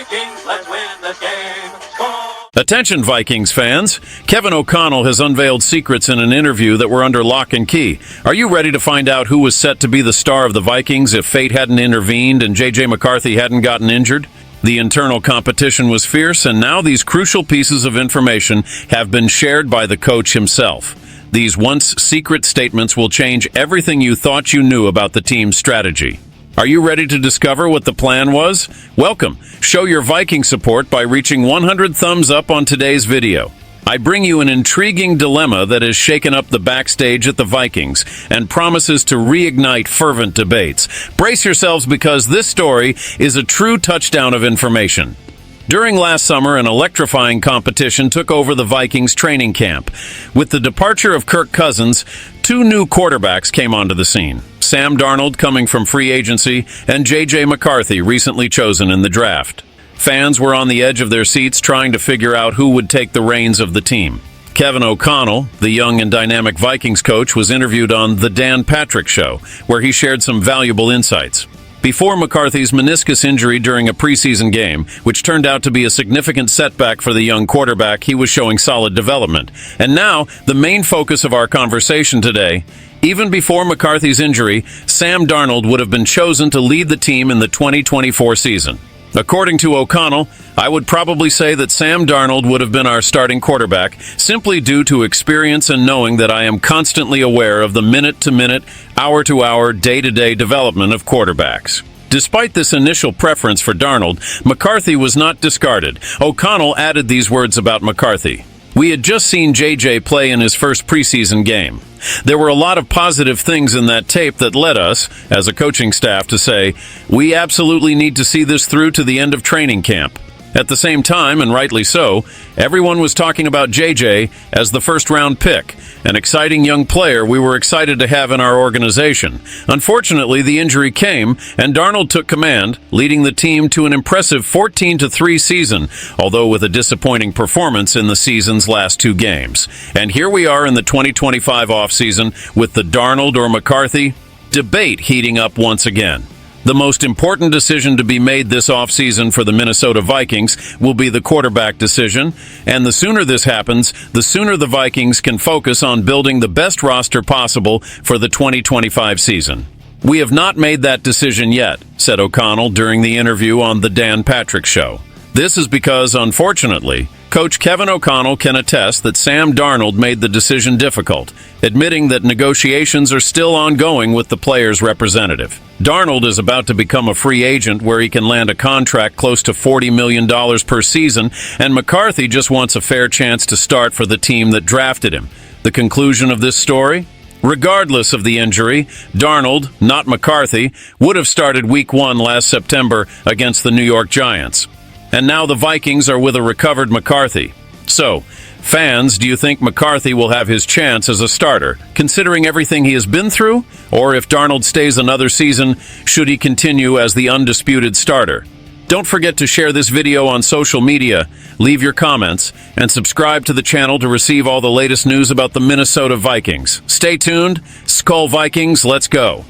Vikings, let's win this game. SKOL! Attention Vikings fans, Kevin O'Connell has unveiled secrets in an interview that were under lock and key. Are you ready to find out who was set to be the star of the Vikings if fate hadn't intervened and J.J. McCarthy hadn't gotten injured? The internal competition was fierce, and now these crucial pieces of information have been shared by the coach himself. These once secret statements will change everything you thought you knew about the team's strategy. Are you ready to discover what the plan was? Welcome. Show your Viking support by reaching 100 thumbs up on today's video. I bring you an intriguing dilemma that has shaken up the backstage at the Vikings and promises to reignite fervent debates. Brace yourselves because this story is a true touchdown of information. During last summer, an electrifying competition took over the Vikings training camp. With the departure of Kirk Cousins, two new quarterbacks came onto the scene. Sam Darnold coming from free agency and J.J. McCarthy recently chosen in the draft. Fans were on the edge of their seats trying to figure out who would take the reins of the team. Kevin O'Connell, the young and dynamic Vikings coach, was interviewed on The Dan Patrick Show, where he shared some valuable insights. Before McCarthy's meniscus injury during a preseason game, which turned out to be a significant setback for the young quarterback, he was showing solid development. And now, the main focus of our conversation today. Even before McCarthy's injury, Sam Darnold would have been chosen to lead the team in the 2024 season. According to O'Connell, I would probably say that Sam Darnold would have been our starting quarterback simply due to experience and knowing that I am constantly aware of the minute-to-minute, hour-to-hour, day-to-day development of quarterbacks. Despite this initial preference for Darnold, McCarthy was not discarded. O'Connell added these words about McCarthy. We had just seen J.J. play in his first preseason game. There were a lot of positive things in that tape that led us, as a coaching staff, to say, we absolutely need to see this through to the end of training camp. At the same time, and rightly so, everyone was talking about J.J. as the first-round pick, an exciting young player we were excited to have in our organization. Unfortunately, the injury came, and Darnold took command, leading the team to an impressive 14-3 season, although with a disappointing performance in the season's last two games. And here we are in the 2025 offseason with the Darnold or McCarthy debate heating up once again. The most important decision to be made this offseason for the Minnesota Vikings will be the quarterback decision, and the sooner this happens, the sooner the Vikings can focus on building the best roster possible for the 2025 season. We have not made that decision yet, said O'Connell during the interview on The Dan Patrick Show. This is because, unfortunately, Coach Kevin O'Connell can attest that Sam Darnold made the decision difficult, admitting that negotiations are still ongoing with the player's representative. Darnold is about to become a free agent where he can land a contract close to $40 million per season, and McCarthy just wants a fair chance to start for the team that drafted him. The conclusion of this story? Regardless of the injury, Darnold, not McCarthy, would have started Week 1 last September against the New York Giants. And now the Vikings are with a recovered McCarthy. So, fans, do you think McCarthy will have his chance as a starter, considering everything he has been through? Or if Darnold stays another season, should he continue as the undisputed starter? Don't forget to share this video on social media, leave your comments, and subscribe to the channel to receive all the latest news about the Minnesota Vikings. Stay tuned. SKOL Vikings, let's go!